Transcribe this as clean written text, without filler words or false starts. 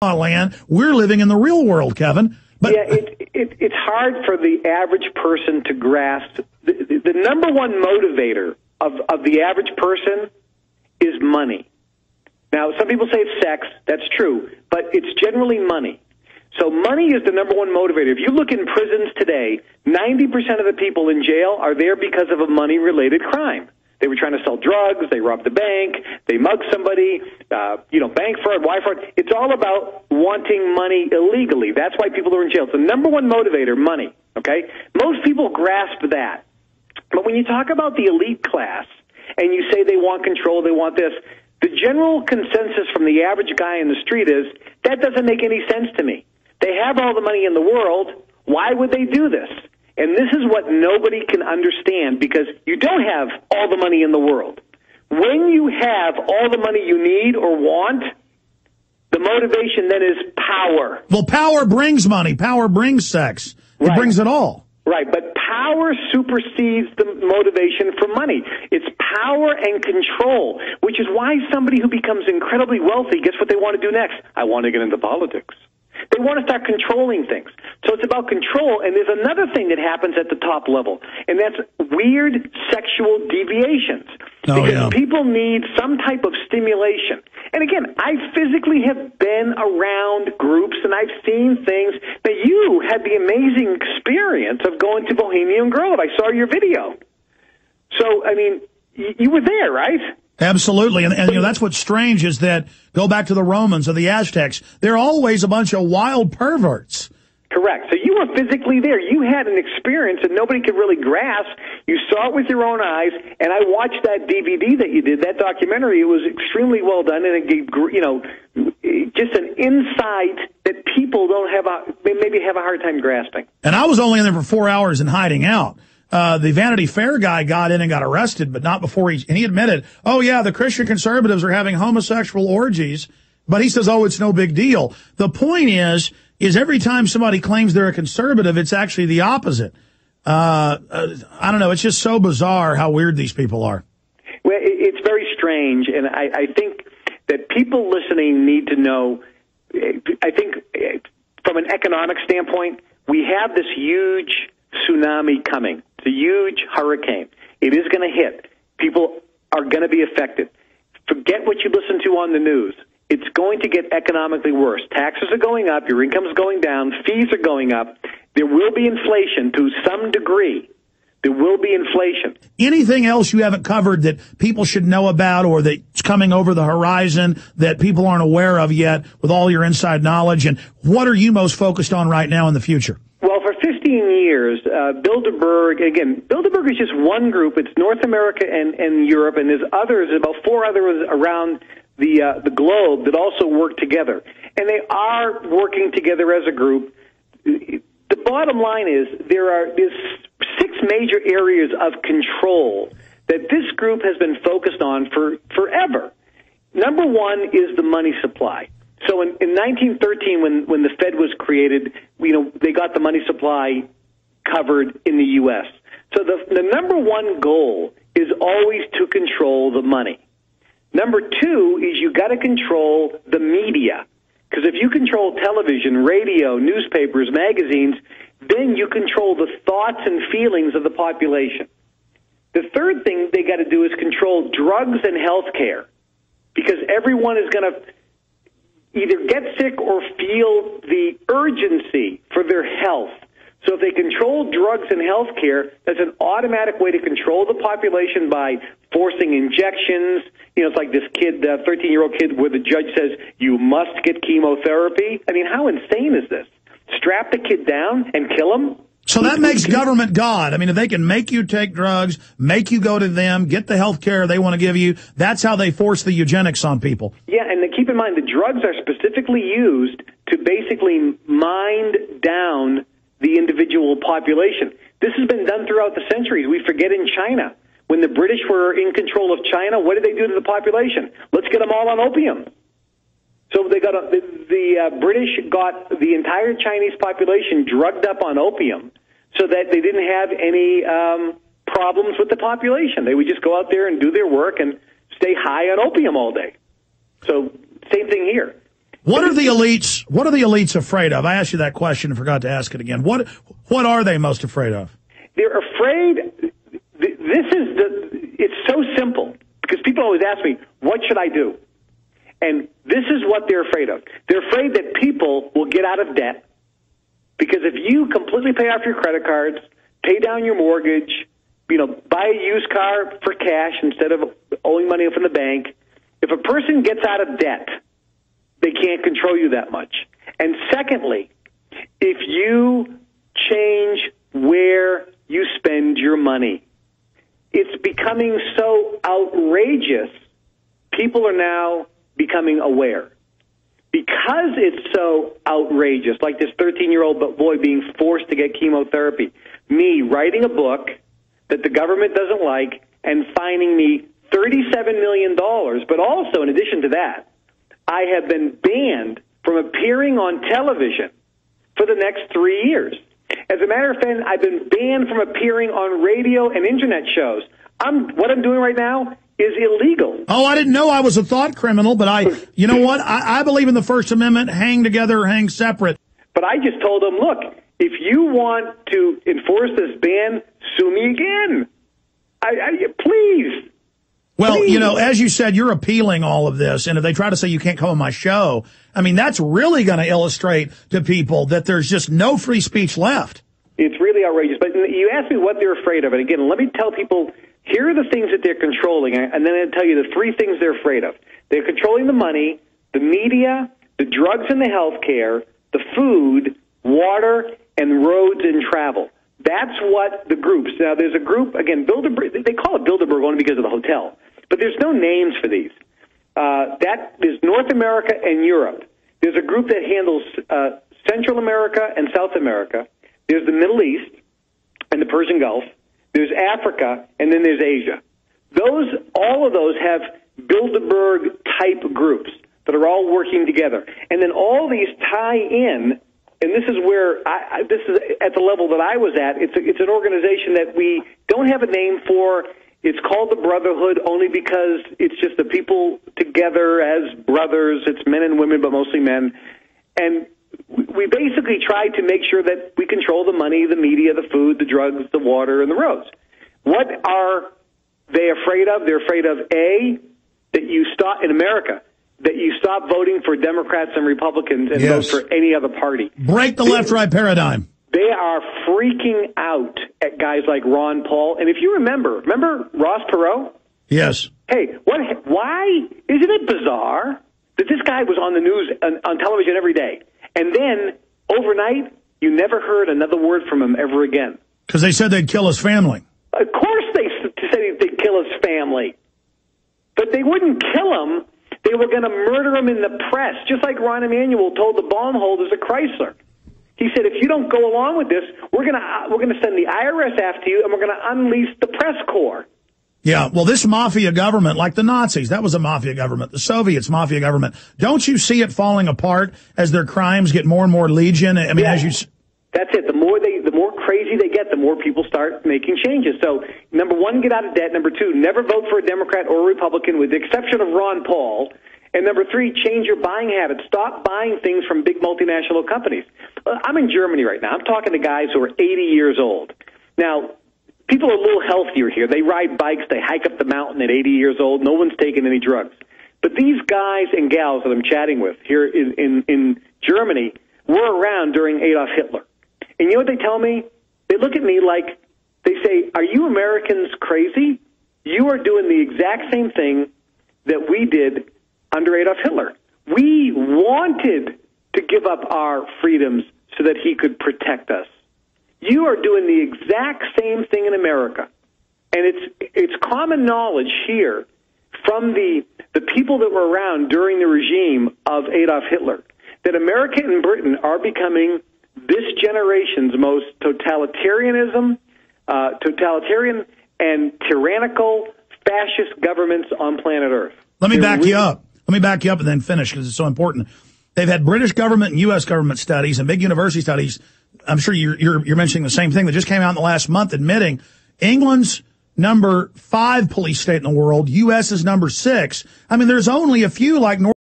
land. We're living in the real world, Kevin. But yeah, it's hard for the average person to grasp. The number one motivator of the average person is money. Now, some people say it's sex. That's true. But it's generally money. So money is the number one motivator. If you look in prisons today, 90% of the people in jail are there because of a money-related crime. They were trying to sell drugs, they robbed the bank, they mugged somebody, bank fraud, wire fraud. It's all about wanting money illegally. That's why people are in jail. It's the number one motivator, money, okay? Most people grasp that. But when you talk about the elite class and you say they want control, they want this, the general consensus from the average guy in the street is, that doesn't make any sense to me. They have all the money in the world. Why would they do this? And this is what nobody can understand, because you don't have all the money in the world. When you have all the money you need or want, the motivation then is power. Well, power brings money. Power brings sex. It brings it all. Right, but power supersedes the motivation for money. It's power and control, which is why somebody who becomes incredibly wealthy, guess what they want to do next? I want to get into politics. They want to start controlling things. So it's about control, and there's another thing that happens at the top level, and that's weird sexual deviations. Because people need some type of stimulation. And again, I physically have been around groups, and I've seen things that you had the amazing experience of going to Bohemian Grove. I saw your video. So, I mean, you were there, right? Absolutely. And that's what's strange is that, go back to the Romans or the Aztecs, they're always a bunch of wild perverts. Correct. So you were physically there. You had an experience that nobody could really grasp. You saw it with your own eyes, and I watched that DVD that you did, that documentary. It was extremely well done, and it gave, just an insight that people don't maybe have a hard time grasping. And I was only in there for 4 hours and hiding out. The Vanity Fair guy got in and got arrested, but not before and he admitted, oh yeah, the Christian conservatives are having homosexual orgies, but he says, oh, it's no big deal. The point is every time somebody claims they're a conservative, it's actually the opposite. I don't know. It's just so bizarre how weird these people are. Well, it's very strange. And I think that people listening need to know, I think from an economic standpoint, we have this huge tsunami coming. It's a huge hurricane. It is going to hit. People are going to be affected. Forget what you listen to on the news. It's going to get economically worse. Taxes are going up. Your income is going down. Fees are going up. There will be inflation to some degree. There will be inflation. Anything else you haven't covered that people should know about or that's coming over the horizon that people aren't aware of yet with all your inside knowledge? And what are you most focused on right now in the future? Well, for 15 years, Bilderberg is just one group. It's North America and Europe, and there's others, about 4 others around the globe that also work together. And they are working together as a group. The bottom line is there's 6 major areas of control that this group has been focused on for forever. Number one is the money supply. So in 1913, when the Fed was created, they got the money supply covered in the U.S. So the number one goal is always to control the money. Number two is you got to control the media. Because if you control television, radio, newspapers, magazines, then you control the thoughts and feelings of the population. The third thing they got to do is control drugs and health care. Because everyone is going to either get sick or feel the urgency for their health. So if they control drugs and health care, that's an automatic way to control the population by forcing injections. It's like this kid, 13-year-old kid, where the judge says, you must get chemotherapy. I mean, how insane is this? Strap the kid down and kill him? So that makes government God. I mean, if they can make you take drugs, make you go to them, get the health care they want to give you, that's how they force the eugenics on people. Yeah, and keep in mind, the drugs are specifically used to basically mind down the individual population. This has been done throughout the centuries. We forget in China. When the British were in control of China, what did they do to the population? Let's get them all on opium. So they got the British got the entire Chinese population drugged up on opium so that they didn't have any problems with the population. They would just go out there and do their work and stay high on opium all day. So same thing here. What are the elites afraid of? I asked you that question and forgot to ask it again. What are they most afraid of? They're afraid. It's so simple because people always ask me, what should I do? And this is what they're afraid of. They're afraid that people will get out of debt because if you completely pay off your credit cards, pay down your mortgage, buy a used car for cash instead of owing money from the bank, if a person gets out of debt, they can't control you that much. And secondly, if you change where you spend your money, it's becoming so outrageous, people are now becoming aware. Because it's so outrageous, like this 13-year-old boy being forced to get chemotherapy, me writing a book that the government doesn't like and fining me $37 million, but also, in addition to that, I have been banned from appearing on television for the next 3 years. As a matter of fact, I've been banned from appearing on radio and internet shows. What I'm doing right now is illegal. Oh, I didn't know I was a thought criminal, but you know what? I believe in the First Amendment, hang together or hang separate. But I just told them, look, if you want to enforce this ban, sue me again. Please. Well, as you said, you're appealing all of this, and if they try to say you can't come on my show, I mean, that's really going to illustrate to people that there's just no free speech left. It's really outrageous. But you asked me what they're afraid of, and again, let me tell people, here are the things that they're controlling, and then I'll tell you the three things they're afraid of. They're controlling the money, the media, the drugs and the health care, the food, water, and roads and travel. That's what the groups. Now, there's a group, again, Bilderberg, they call it Bilderberg only because of the hotel. But there's no names for these. That is North America and Europe. There's a group that handles Central America and South America. There's the Middle East and the Persian Gulf. There's Africa, and then there's Asia. All of those have Bilderberg-type groups that are all working together. And then all these tie in, and this is where, this is at the level that I was at. It's an organization that we don't have a name for. It's called the Brotherhood only because it's just the people together as brothers. It's men and women, but mostly men. And we basically try to make sure that we control the money, the media, the food, the drugs, the water, and the roads. What are they afraid of? They're afraid of, A, that you stop, in America, that you stop voting for Democrats and Republicans and vote for any other party. Break the left-right paradigm. They are freaking out at guys like Ron Paul. And if you remember Ross Perot? Yes. Hey, why isn't it bizarre that this guy was on the news, on television every day, and then overnight you never heard another word from him ever again? Because they said they'd kill his family. Of course they said they'd kill his family. But they wouldn't kill him. They were going to murder him in the press, just like Ron Emanuel told the bondholders at Chrysler. He said, if you don't go along with this, we're going to send the IRS after you, and we're going to unleash the press corps. Yeah, well, this mafia government, like the Nazis, that was a mafia government. The Soviets, mafia government. Don't you see it falling apart as their crimes get more and more legion? I mean, yeah, as you... That's it. The more crazy they get, the more people start making changes. So, number one, get out of debt. Number two, never vote for a Democrat or a Republican, with the exception of Ron Paul. And number three, change your buying habits. Stop buying things from big multinational companies. I'm in Germany right now. I'm talking to guys who are 80 years old. Now, people are a little healthier here. They ride bikes. They hike up the mountain at 80 years old. No one's taking any drugs. But these guys and gals that I'm chatting with here in Germany were around during Adolf Hitler. And you know what they tell me? They look at me like, they say, are you Americans crazy? You are doing the exact same thing that we did under Adolf Hitler. We wanted to give up our freedoms so that he could protect us. You are doing the exact same thing in America. And it's common knowledge here from the people that were around during the regime of Adolf Hitler that America and Britain are becoming this generation's most totalitarian and tyrannical fascist governments on planet Earth. Let me back you up. Let me back you up and then finish because it's so important. They've had British government and U.S. government studies and big university studies. I'm sure you're mentioning the same thing that just came out in the last month, admitting England's number 5 police state in the world. U.S. is number 6. I mean, there's only a few like North